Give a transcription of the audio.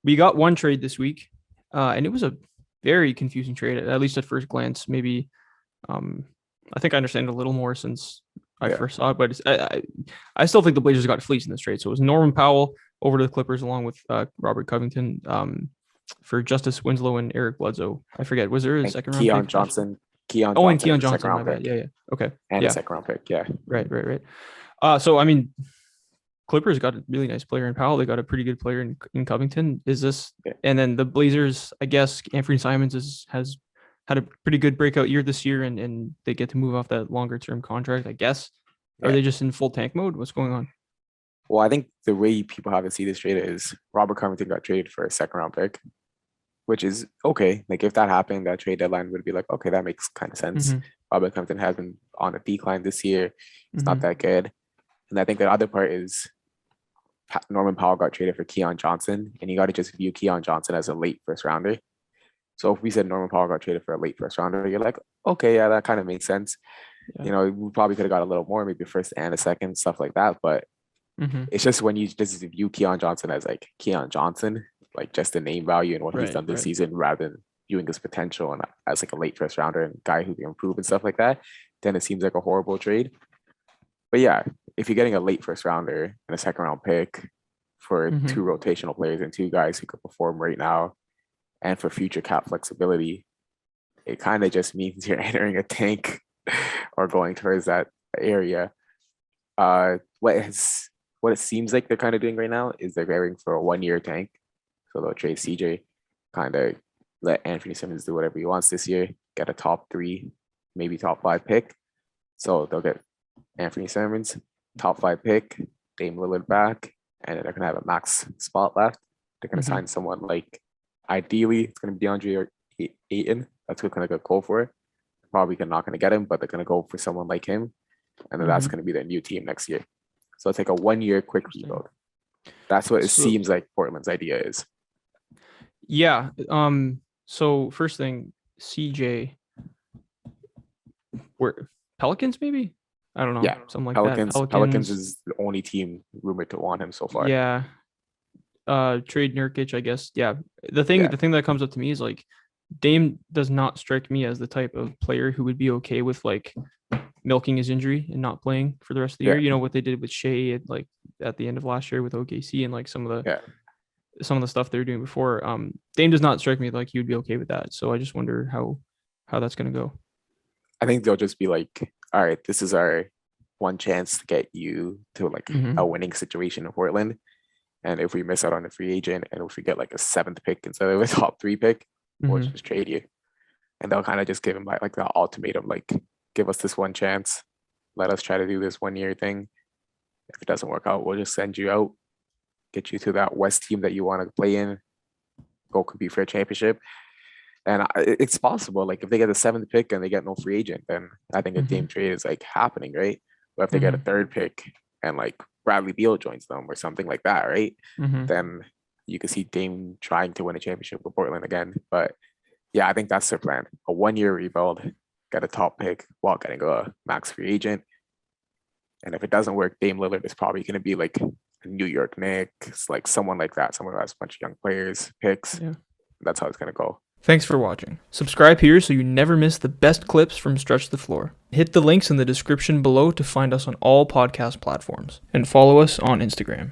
we got one trade this week, and it was a very confusing trade, at least at first glance. Maybe um, I think I understand it a little more since I Yeah. first saw it, but I still think the Blazers got fleeced in this trade. So it was Norman Powell over to the Clippers along with Robert Covington for Justice Winslow and Eric Bledsoe. I forget, was there a And second round pick attached? Keon Oh, and Johnson Keon is a second Johnson, my round bad. pick Yeah, yeah. Okay. and a Yeah, second round pick. Yeah. right. So I mean, Clippers got a really nice player in Powell. They got a pretty good player in Covington. Is this Yeah. and then the Blazers? I guess Anthony Simons has had a pretty good breakout year this year, and they get to move off that longer term contract. I guess. Are Yeah. they just in full tank mode? What's going on? Well, I think the way people have to see this trade is Robert Covington got traded for a second round pick, which is okay. Like if that happened, that trade deadline would be like, okay, that makes kind of sense. Mm-hmm. Robert Covington has been on a decline this year. It's not Mm-hmm. that good. And I think the other part is Norman Powell got traded for Keon Johnson, and you got to just view Keon Johnson as a late first rounder. So if we said Norman Powell got traded for a late first rounder, you're like, okay, yeah, that kind of makes sense. Yeah. You know, we probably could have got a little more, maybe first and a second, stuff like that. But Mm-hmm. it's just when you just view Keon Johnson as like Keon Johnson, like just the name value and what he's Right. done this Right. season, rather than viewing his potential and as like a late first rounder and guy who can improve and stuff like that, then it seems like a horrible trade. But yeah, if you're getting a late first rounder and a second round pick for Mm-hmm. two rotational players and two guys who could perform right now and for future cap flexibility, it kind of just means you're entering a tank or going towards that area. What it seems like they're kind of doing right now is they're going for a 1 year tank. So they'll trade CJ, kind of let Anthony Simmons do whatever he wants this year, get a top three, maybe top five pick. So they'll get Anthony Simmons, top five pick, Dame Lillard back, and then they're gonna have a max spot left. They're gonna Mm-hmm. sign someone like, ideally it's gonna be DeAndre or Ayton. That's what kind of go for. Probably not gonna get him, but they're gonna go for someone like him, and then that's Mm-hmm. gonna be their new team next year. So it's like a 1 year quick Interesting. rebuild. That's what it So seems like Portland's idea is. yeah. So first thing, CJ, where Pelicans maybe? I don't know, Yeah, something like that. Pelicans Pelicans. is the only team rumored to want him so far. Yeah. Trade Nurkic, I guess. Yeah. Yeah, The thing that comes up to me is like Dame does not strike me as the type of player who would be okay with like milking his injury and not playing for the rest of the year. yeah, You know what they did with Shea at the end of last year with OKC and like yeah. some of the stuff they were doing before. Dame does not strike me like he would be okay with that. So I just wonder how that's gonna go. I think they'll just be like, all right, this is our one chance to get you to like Mm-hmm. a winning situation in Portland. And if we miss out on the free agent and if we get like a seventh pick instead of a top three pick, we'll Mm-hmm. just trade you. And they'll kind of just give him like the ultimatum, like, give us this one chance. Let us try to do this 1 year thing. If it doesn't work out, we'll just send you out, get you to that West team that you want to play in, go compete for a championship. And it's possible. Like if they get the seventh pick and they get no free agent, then I think a Mm-hmm. Dame trade is like happening, right? But if they get a Mm-hmm. third pick and like Bradley Beal joins them or something like that, right? Mm-hmm. Then you can see Dame trying to win a championship with Portland again. But yeah, I think that's their plan. A 1 year rebuild, get a top pick while getting a max free agent. And if it doesn't work, Dame Lillard is probably going to be like a New York Knicks, like someone like that, someone who has a bunch of young players, picks. Yeah. That's how it's going to go. Thanks for watching. Subscribe here so you never miss the best clips from Stretch the Floor. Hit the links in the description below to find us on all podcast platforms and follow us on Instagram.